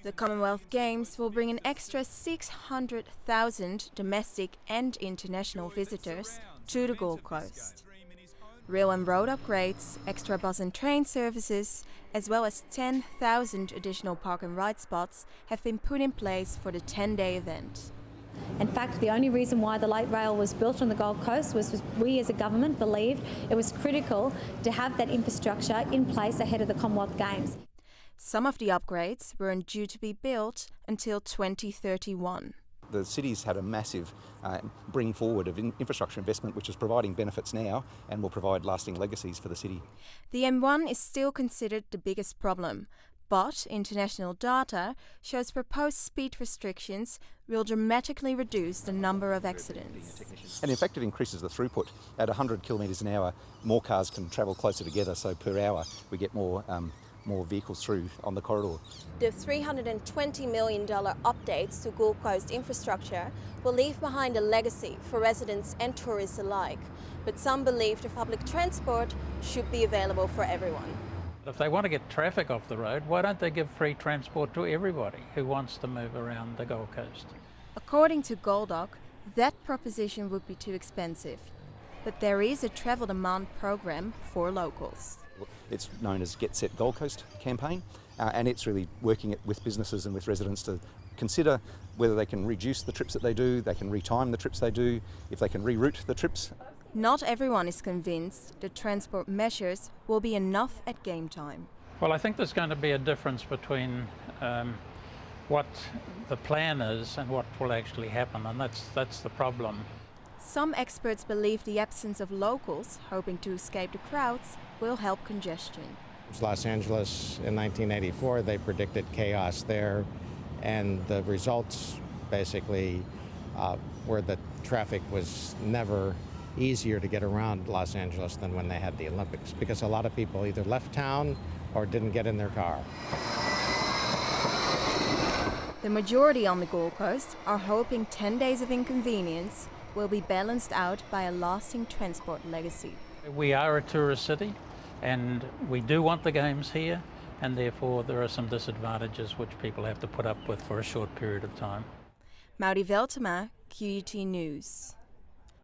The Commonwealth Games will bring an extra 600,000 domestic and international visitors to the Gold Coast. Rail and road upgrades, extra bus and train services, as well as 10,000 additional park and ride spots have been put in place for the 10-day event. In fact, the only reason why the light rail was built on the Gold Coast was we as a government believed it was critical to have that infrastructure in place ahead of the Commonwealth Games. Some of the upgrades weren't due to be built until 2031. The city's had a massive bring forward of infrastructure investment which is providing benefits now and will provide lasting legacies for the city. The M1 is still considered the biggest problem, but international data shows proposed speed restrictions will dramatically reduce the number of accidents. And in fact it increases the throughput. At 100 kilometres an hour, more cars can travel closer together, so per hour we get more vehicles through on the corridor. The $320 million updates to Gold Coast infrastructure will leave behind a legacy for residents and tourists alike, but some believe the public transport should be available for everyone. If they want to get traffic off the road, why don't they give free transport to everybody who wants to move around the Gold Coast? According to Goldoc, that proposition would be too expensive, but there is a travel demand program for locals. It's known as Get Set Gold Coast campaign, and it's really working it with businesses and with residents to consider whether they can reduce the trips that they do, they can retime the trips they do, if they can reroute the trips. Not everyone is convinced the transport measures will be enough at game time. Well, I think there's going to be a difference between what the plan is and what will actually happen, and that's the problem. Some experts believe the absence of locals hoping to escape the crowds will help congestion. Los Angeles in 1984, they predicted chaos there, and the results basically were that traffic was never easier to get around Los Angeles than when they had the Olympics, because a lot of people either left town or didn't get in their car. The majority on the Gold Coast are hoping 10 days of inconvenience will be balanced out by a lasting transport legacy. We are a tourist city and we do want the Games here, and therefore there are some disadvantages which people have to put up with for a short period of time. Maudy Veltema, QUT News.